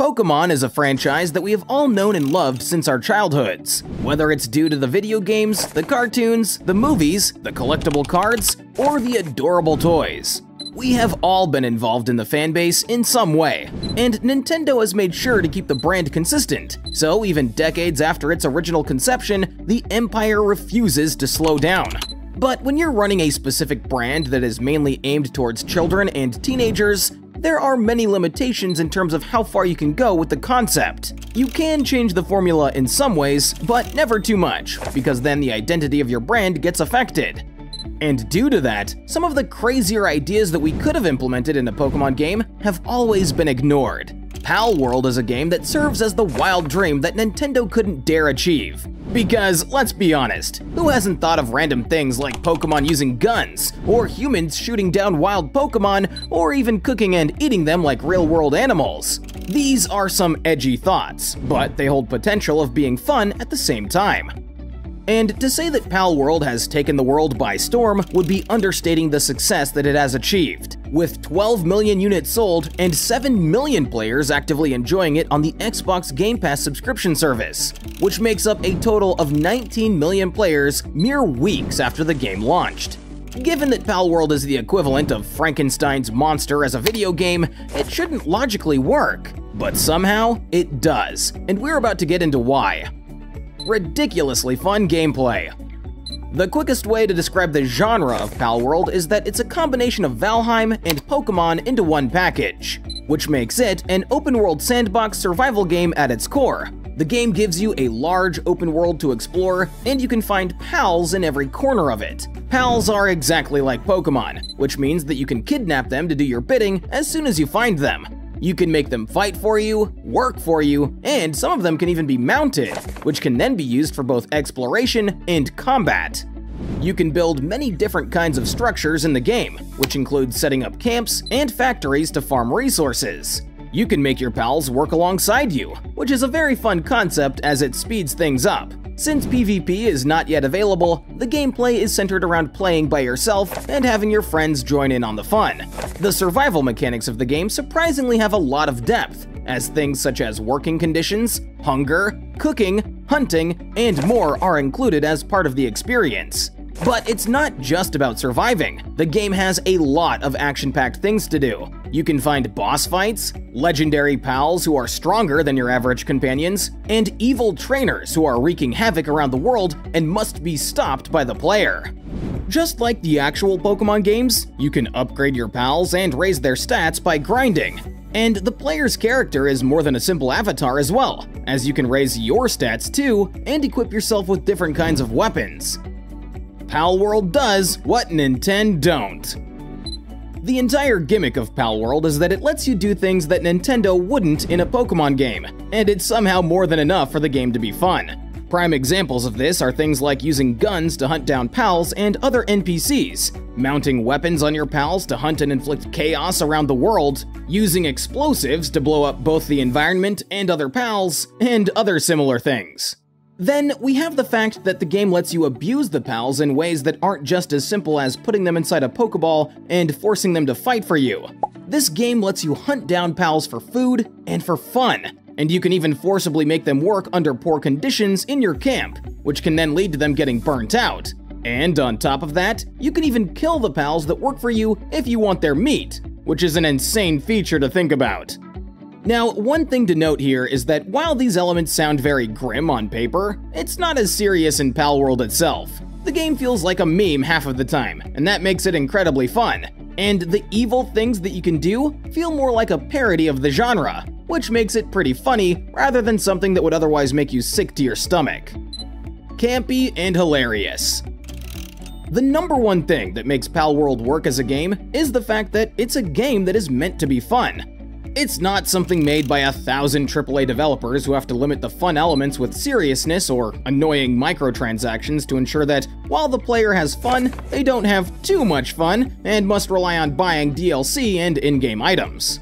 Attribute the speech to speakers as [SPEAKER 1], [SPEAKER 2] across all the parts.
[SPEAKER 1] Pokémon is a franchise that we have all known and loved since our childhoods. Whether it's due to the video games, the cartoons, the movies, the collectible cards, or the adorable toys. We have all been involved in the fanbase in some way, and Nintendo has made sure to keep the brand consistent, so even decades after its original conception, the empire refuses to slow down. But when you're running a specific brand that is mainly aimed towards children and teenagers, there are many limitations in terms of how far you can go with the concept. You can change the formula in some ways, but never too much, because then the identity of your brand gets affected. And due to that, some of the crazier ideas that we could have implemented in a Pokémon game have always been ignored. Palworld is a game that serves as the wild dream that Nintendo couldn't dare achieve. Because, let's be honest, who hasn't thought of random things like Pokémon using guns, or humans shooting down wild Pokémon, or even cooking and eating them like real-world animals? These are some edgy thoughts, but they hold potential of being fun at the same time. And to say that Palworld has taken the world by storm would be understating the success that it has achieved, with 12 million units sold and 7 million players actively enjoying it on the Xbox Game Pass subscription service, which makes up a total of 19 million players mere weeks after the game launched. Given that Palworld is the equivalent of Frankenstein's monster as a video game, it shouldn't logically work, but somehow it does, and we're about to get into why. Ridiculously fun gameplay. The quickest way to describe the genre of Palworld is that it's a combination of Valheim and Pokémon into one package, which makes it an open-world sandbox survival game at its core. The game gives you a large open world to explore, and you can find pals in every corner of it. Pals are exactly like Pokémon, which means that you can kidnap them to do your bidding as soon as you find them. You can make them fight for you, work for you, and some of them can even be mounted, which can then be used for both exploration and combat. You can build many different kinds of structures in the game, which include setting up camps and factories to farm resources. You can make your pals work alongside you, which is a very fun concept as it speeds things up. Since PvP is not yet available, the gameplay is centered around playing by yourself and having your friends join in on the fun. The survival mechanics of the game surprisingly have a lot of depth, as things such as working conditions, hunger, cooking, hunting, and more are included as part of the experience. But it's not just about surviving. The game has a lot of action-packed things to do. You can find boss fights, legendary pals who are stronger than your average companions, and evil trainers who are wreaking havoc around the world and must be stopped by the player. Just like the actual Pokémon games, you can upgrade your pals and raise their stats by grinding. And the player's character is more than a simple avatar as well, as you can raise your stats too and equip yourself with different kinds of weapons. Palworld does what Nintendo don't. The entire gimmick of Palworld is that it lets you do things that Nintendo wouldn't in a Pokémon game, and it's somehow more than enough for the game to be fun. Prime examples of this are things like using guns to hunt down pals and other NPCs, mounting weapons on your pals to hunt and inflict chaos around the world, using explosives to blow up both the environment and other pals, and other similar things. Then we have the fact that the game lets you abuse the pals in ways that aren't just as simple as putting them inside a Pokeball and forcing them to fight for you. This game lets you hunt down pals for food and for fun, and you can even forcibly make them work under poor conditions in your camp, which can then lead to them getting burnt out. And on top of that, you can even kill the pals that work for you if you want their meat, which is an insane feature to think about. Now, one thing to note here is that while these elements sound very grim on paper, it's not as serious in Palworld itself. The game feels like a meme half of the time, and that makes it incredibly fun. And the evil things that you can do feel more like a parody of the genre, which makes it pretty funny rather than something that would otherwise make you sick to your stomach. Campy and hilarious. The number one thing that makes Palworld work as a game is the fact that it's a game that is meant to be fun. It's not something made by 1,000 AAA developers who have to limit the fun elements with seriousness or annoying microtransactions to ensure that while the player has fun, they don't have too much fun and must rely on buying DLC and in-game items.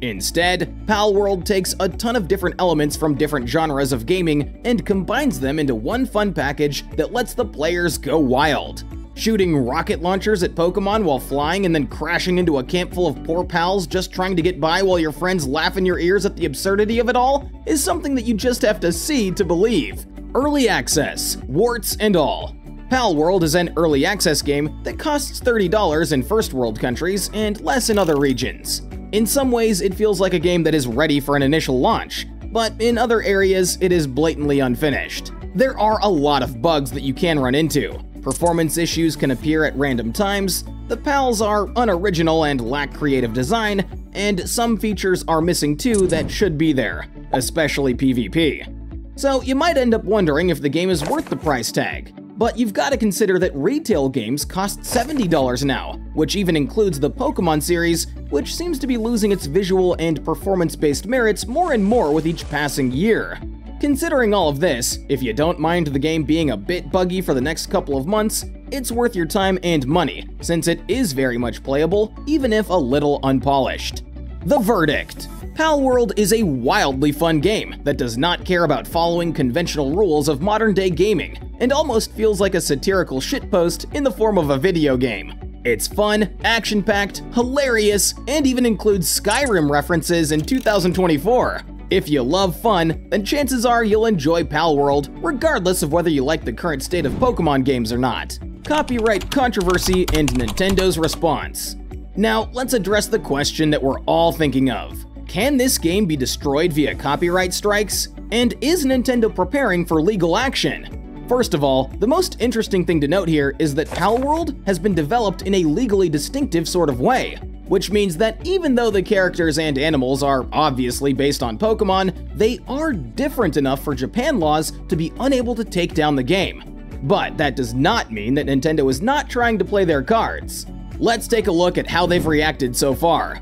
[SPEAKER 1] Instead, Palworld takes a ton of different elements from different genres of gaming and combines them into one fun package that lets the players go wild. Shooting rocket launchers at Pokémon while flying and then crashing into a camp full of poor pals just trying to get by while your friends laugh in your ears at the absurdity of it all is something that you just have to see to believe. Early access, warts and all. Palworld is an early access game that costs $30 in first world countries and less in other regions. In some ways, it feels like a game that is ready for an initial launch, but in other areas, it is blatantly unfinished. There are a lot of bugs that you can run into. Performance issues can appear at random times, the pals are unoriginal and lack creative design, and some features are missing too that should be there, especially PvP. So you might end up wondering if the game is worth the price tag. But you've got to consider that retail games cost $70 now, which even includes the Pokémon series, which seems to be losing its visual and performance-based merits more and more with each passing year. Considering all of this, if you don't mind the game being a bit buggy for the next couple of months, it's worth your time and money, since it is very much playable, even if a little unpolished. The verdict. Palworld is a wildly fun game that does not care about following conventional rules of modern-day gaming, and almost feels like a satirical shitpost in the form of a video game. It's fun, action-packed, hilarious, and even includes Skyrim references in 2024. If you love fun, then chances are you'll enjoy Palworld, regardless of whether you like the current state of Pokémon games or not. Copyright controversy and Nintendo's response. Now, let's address the question that we're all thinking of. Can this game be destroyed via copyright strikes? And is Nintendo preparing for legal action? First of all, the most interesting thing to note here is that Palworld has been developed in a legally distinctive sort of way, which means that even though the characters and animals are obviously based on Pokémon, they are different enough for Japan laws to be unable to take down the game. But that does not mean that Nintendo is not trying to play their cards. Let's take a look at how they've reacted so far.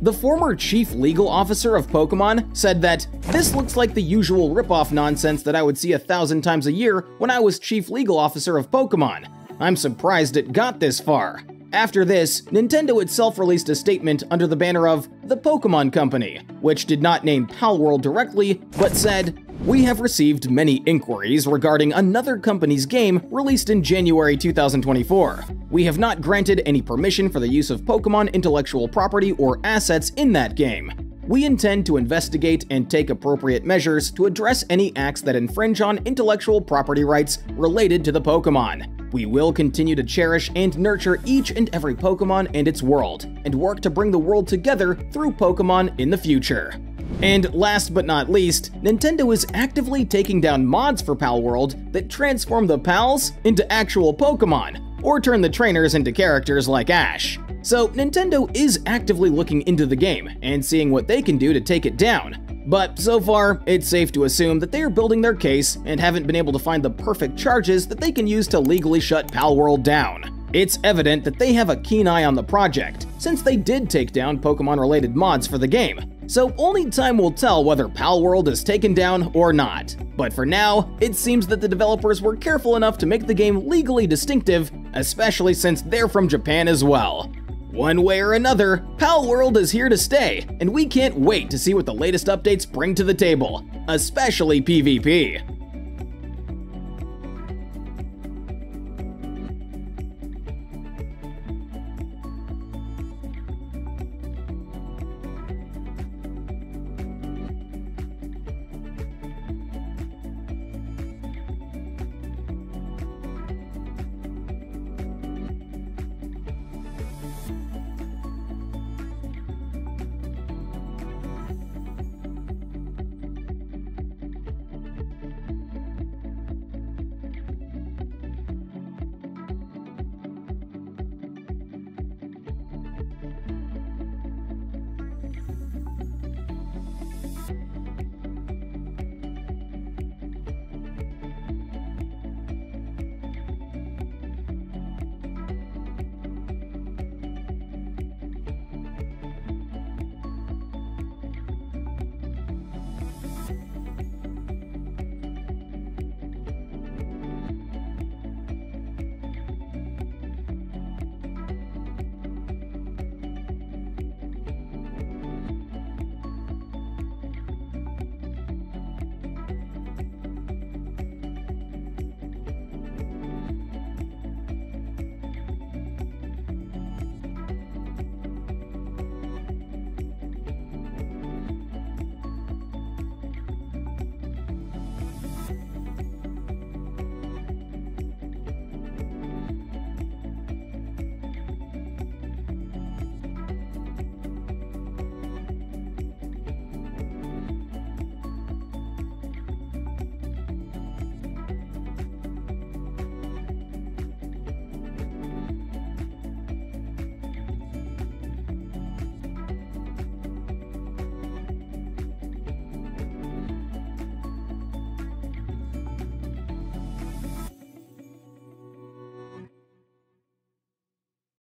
[SPEAKER 1] The former chief legal officer of Pokémon said that, "This looks like the usual ripoff nonsense that I would see 1,000 times a year when I was chief legal officer of Pokémon. I'm surprised it got this far." After this, Nintendo itself released a statement under the banner of the Pokémon Company, which did not name Palworld directly, but said, "We have received many inquiries regarding another company's game released in January 2024. We have not granted any permission for the use of Pokémon intellectual property or assets in that game. We intend to investigate and take appropriate measures to address any acts that infringe on intellectual property rights related to the Pokémon. We will continue to cherish and nurture each and every Pokémon and its world, and work to bring the world together through Pokémon in the future." And last but not least, Nintendo is actively taking down mods for Palworld that transform the pals into actual Pokémon, or turn the trainers into characters like Ash. So Nintendo is actively looking into the game and seeing what they can do to take it down. But so far, it's safe to assume that they are building their case and haven't been able to find the perfect charges that they can use to legally shut Palworld down. It's evident that they have a keen eye on the project, since they did take down Pokémon-related mods for the game. So only time will tell whether Palworld is taken down or not. But for now, it seems that the developers were careful enough to make the game legally distinctive, especially since they're from Japan as well. One way or another, Palworld is here to stay, and we can't wait to see what the latest updates bring to the table, especially PvP.